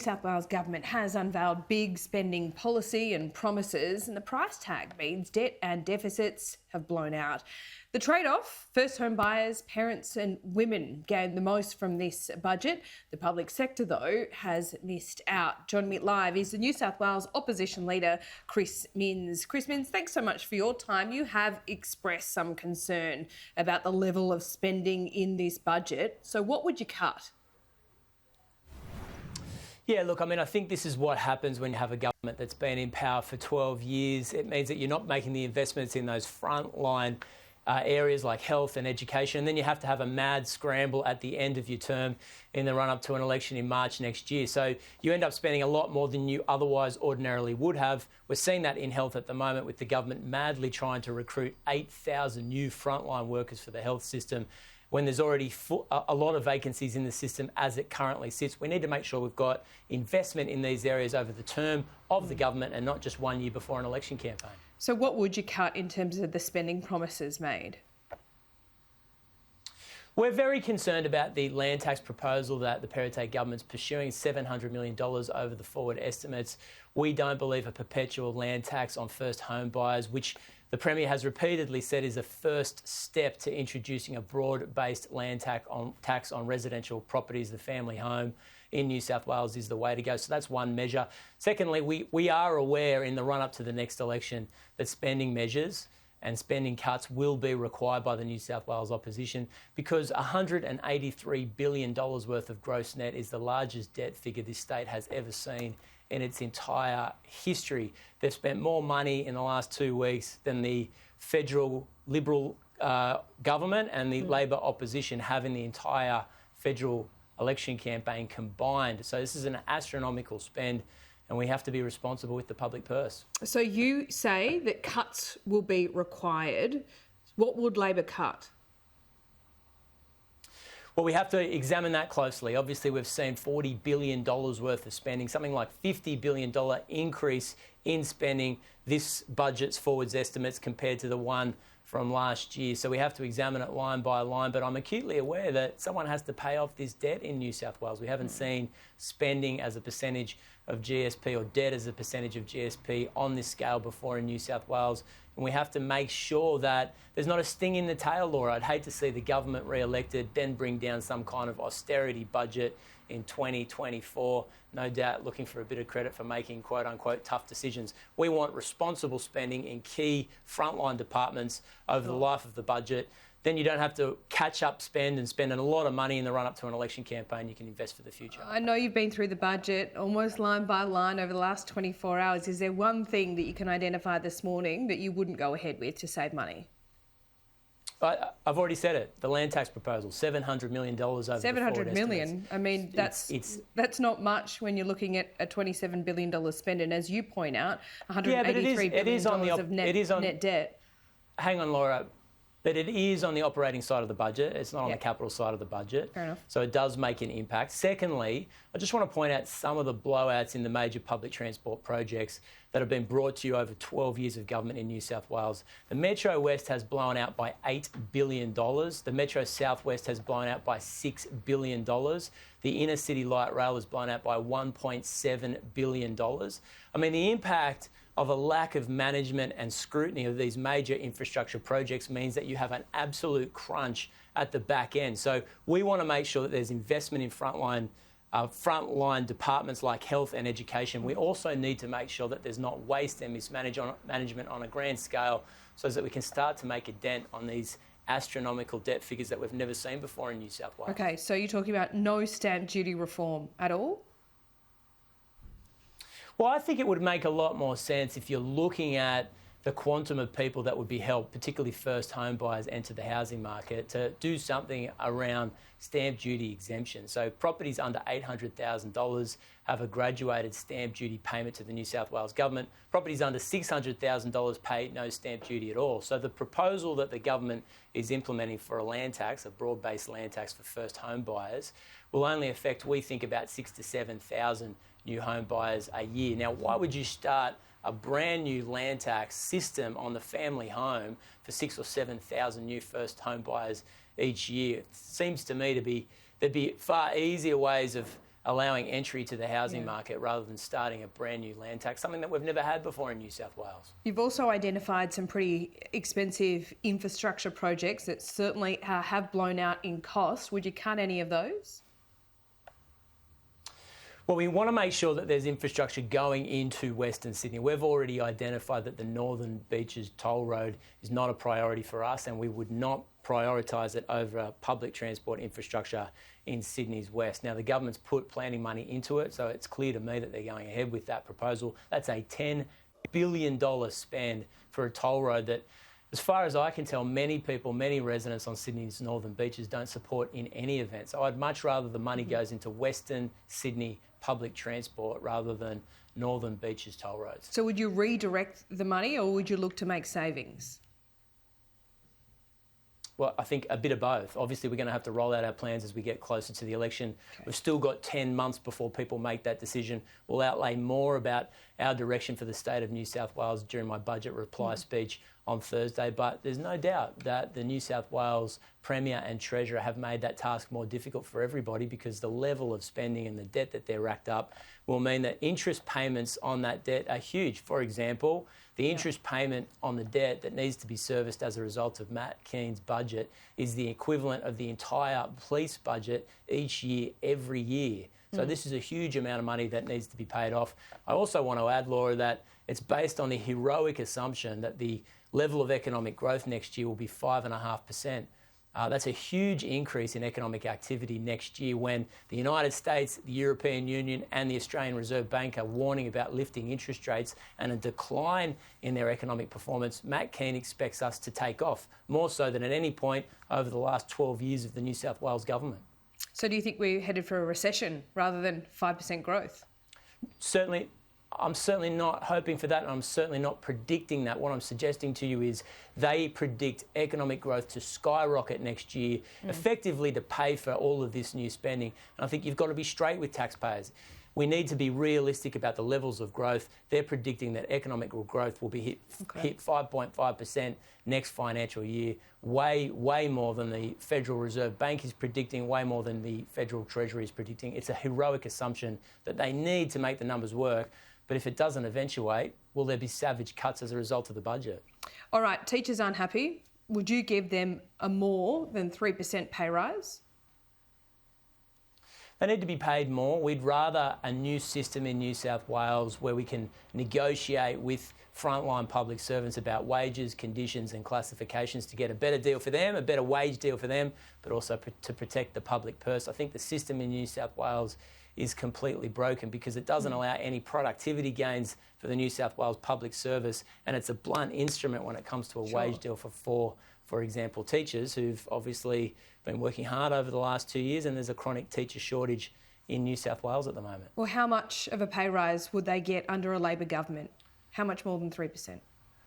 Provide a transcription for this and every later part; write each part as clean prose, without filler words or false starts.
South Wales government has unveiled big spending policy and promises, and the price tag means debt and deficits have blown out. The trade-off, first home buyers, parents and women gain the most from this budget. The public sector, though, has missed out. Joining me live is the New South Wales opposition leader, Chris Minns. Chris Minns, thanks so much for your time. You have expressed some concern about the level of spending in this budget. So what would you cut? Yeah, look, I think this is what happens when you have a government that's been in power for 12 years. It means that you're not making the investments in those frontline areas like health and education. And then you have to have a mad scramble at the end of your term in the run-up to an election in March next year. So you end up spending a lot more than you otherwise ordinarily would have. We're seeing that in health at the moment with the government madly trying to recruit 8,000 new frontline workers for the health system, when there's already a lot of vacancies in the system as it currently sits. We need to make sure we've got investment in these areas over the term of the government and not just 1 year before an election campaign. So what would you cut in terms of the spending promises made? We're very concerned about the land tax proposal that the Perrottet government's pursuing, $700 million over the forward estimates. We don't believe a perpetual land tax on first home buyers, which the Premier has repeatedly said is a first step to introducing a broad-based land tax on residential properties, the family home in New South Wales is the way to go. So that's one measure. Secondly, we are aware in the run-up to the next election that spending measures and spending cuts will be required by the New South Wales opposition because $183 billion worth of gross net is the largest debt figure this state has ever seen in its entire history. They've spent more money in the last 2 weeks than the federal Liberal government and the Labor opposition have in the entire federal election campaign combined. So this is an astronomical spend and we have to be responsible with the public purse. So you say that cuts will be required. What would Labor cut? Well, we have to examine that closely. Obviously, we've seen $40 billion worth of spending, something like $50 billion increase in spending this budget's forwards estimates compared to the one from last year. So we have to examine it line by line. But I'm acutely aware that someone has to pay off this debt in New South Wales. We haven't seen spending as a percentage of GSP or debt as a percentage of GSP on this scale before in New South Wales. And we have to make sure that there's not a sting in the tail, Laura. I'd hate to see the government re-elected, then bring down some kind of austerity budget in 2024, no doubt looking for a bit of credit for making quote-unquote tough decisions. We want responsible spending in key frontline departments over the life of the budget. Then you don't have to catch up spend and spend a lot of money in the run-up to an election campaign. You can invest for the future. I know you've been through the budget almost line by line over the last 24 hours. Is there one thing that you can identify this morning that you wouldn't go ahead with to save money? I've already said it. The land tax proposal, $700 million over $700 million. I mean, that's not much when you're looking at a $27 billion spend, and as you point out, $183 billion of net debt. Hang on, Laura. But it is on the operating side of the budget. It's not on the capital side of the budget. Fair enough. So it does make an impact. Secondly, I just want to point out some of the blowouts in the major public transport projects that have been brought to you over 12 years of government in New South Wales. The Metro West has blown out by $8 billion. The Metro South West has blown out by $6 billion. The Inner City Light Rail has blown out by $1.7 billion. I mean, the impact of a lack of management and scrutiny of these major infrastructure projects means that you have an absolute crunch at the back end. So we want to make sure that there's investment in frontline departments like health and education. We also need to make sure that there's not waste and mismanagement on a grand scale so that we can start to make a dent on these astronomical debt figures that we've never seen before in New South Wales. Okay, so you're talking about no stamp duty reform at all? Well, I think it would make a lot more sense if you're looking at the quantum of people that would be helped, particularly first home buyers, enter the housing market, to do something around stamp duty exemption. So properties under $800,000 have a graduated stamp duty payment to the New South Wales government. Properties under $600,000 pay no stamp duty at all. So the proposal that the government is implementing for a land tax, a broad-based land tax for first home buyers, will only affect, we think, about 6,000 to 7,000 new home buyers a year. Now, why would you start a brand new land tax system on the family home for 6,000 or 7,000 new first home buyers each year? It seems to me there'd be far easier ways of allowing entry to the housing market rather than starting a brand new land tax, something that we've never had before in New South Wales. You've also identified some pretty expensive infrastructure projects that certainly have blown out in cost. Would you cut any of those? Well, we want to make sure that there's infrastructure going into Western Sydney. We've already identified that the Northern Beaches toll road is not a priority for us, and we would not prioritise it over public transport infrastructure in Sydney's west. Now, the government's put planning money into it, so it's clear to me that they're going ahead with that proposal. That's a $10 billion spend for a toll road that, as far as I can tell, many people, many residents on Sydney's Northern Beaches don't support in any event. So I'd much rather the money goes into Western Sydney public transport rather than Northern Beaches toll roads. So would you redirect the money or would you look to make savings? Well, I think a bit of both. Obviously, we're going to have to roll out our plans as we get closer to the election. Okay. We've still got 10 months before people make that decision. We'll outlay more about our direction for the state of New South Wales during my budget reply speech on Thursday, but there's no doubt that the New South Wales Premier and Treasurer have made that task more difficult for everybody because the level of spending and the debt that they're racked up will mean that interest payments on that debt are huge. For example, the interest payment on the debt that needs to be serviced as a result of Matt Keane's budget is the equivalent of the entire police budget each year, every year. So this is a huge amount of money that needs to be paid off. I also want to add, Laura, that it's based on the heroic assumption that the level of economic growth next year will be 5.5%. That's a huge increase in economic activity next year when the United States, the European Union and the Australian Reserve Bank are warning about lifting interest rates and a decline in their economic performance. Matt Keane expects us to take off, more so than at any point over the last 12 years of the New South Wales government. So do you think we're headed for a recession rather than 5% growth? Certainly. I'm certainly not hoping for that, and I'm certainly not predicting that. What I'm suggesting to you is they predict economic growth to skyrocket next year, effectively to pay for all of this new spending. And I think you've got to be straight with taxpayers. We need to be realistic about the levels of growth. They're predicting that economic growth will be hit 5.5% next financial year, way more than the Federal Reserve Bank is predicting, way more than the Federal Treasury is predicting. It's a heroic assumption that they need to make the numbers work. But if it doesn't eventuate, will there be savage cuts as a result of the budget? All right, teachers aren't happy. Would you give them a more than 3% pay rise? They need to be paid more. We'd rather a new system in New South Wales where we can negotiate with frontline public servants about wages, conditions and classifications to get a better deal for them, a better wage deal for them, but also to protect the public purse. I think the system in New South Wales is completely broken because it doesn't allow any productivity gains for the New South Wales public service, and it's a blunt instrument when it comes to a wage deal for example, teachers who've obviously been working hard over the last 2 years, and there's a chronic teacher shortage in New South Wales at the moment. Well, how much of a pay rise would they get under a Labor government? How much more than 3%?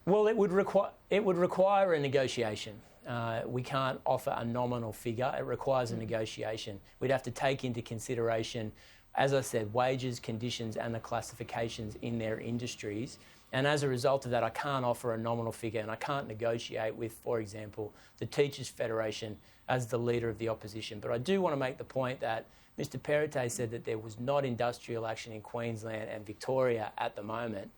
Well, it would require a negotiation. We can't offer a nominal figure. It requires a negotiation. We'd have to take into consideration, as I said, wages, conditions and the classifications in their industries. And as a result of that, I can't offer a nominal figure and I can't negotiate with, for example, the Teachers Federation as the leader of the opposition. But I do want to make the point that Mr Perrottet said that there was not industrial action in Queensland and Victoria at the moment.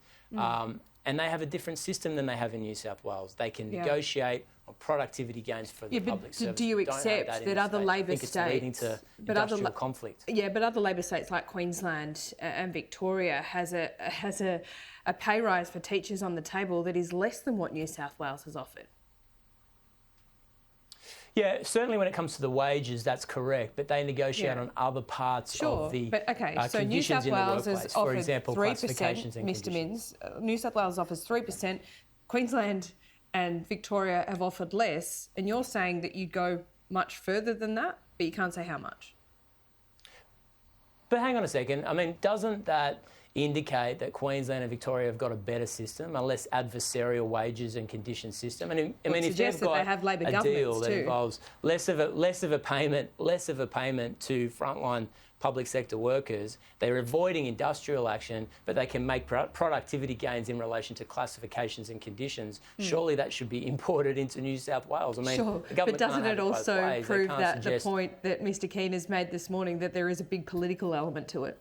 And they have a different system than they have in New South Wales. They can negotiate on productivity gains for the public service. Do you accept that other Labor states... It's leading to industrial conflict. Yeah, but other Labor states like Queensland and Victoria has a pay rise for teachers on the table that is less than what New South Wales has offered. Yeah, certainly when it comes to the wages, that's correct, but they negotiate on other parts of the so New South Wales has offered for example, 3%, Mr Minns. New South Wales offers 3%. Queensland and Victoria have offered less, and you're saying that you'd go much further than that, but you can't say how much. But hang on a second. I mean, doesn't that indicate that Queensland and Victoria have got a better system, a less adversarial wages and conditions system? And I mean, if they've got a deal that involves less of a payment to frontline public sector workers. They're avoiding industrial action, but they can make productivity gains in relation to classifications and conditions. Surely that should be imported into New South Wales. I mean, Sure, the government but doesn't can't it have both also ways. They prove can't that the suggest- point that Mr. Keane has made this morning, that there is a big political element to it?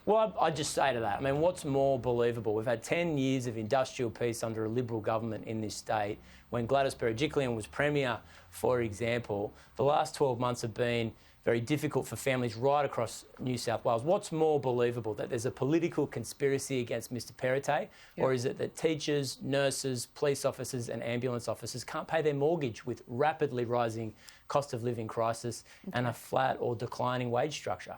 Well, I'd just say to that, I mean, what's more believable? We've had 10 years of industrial peace under a Liberal government in this state. When Gladys Berejiklian was Premier, for example, the last 12 months have been very difficult for families right across New South Wales. What's more believable, that there's a political conspiracy against Mr. Perrottet, or is it that teachers, nurses, police officers and ambulance officers can't pay their mortgage with rapidly rising cost of living crisis and a flat or declining wage structure?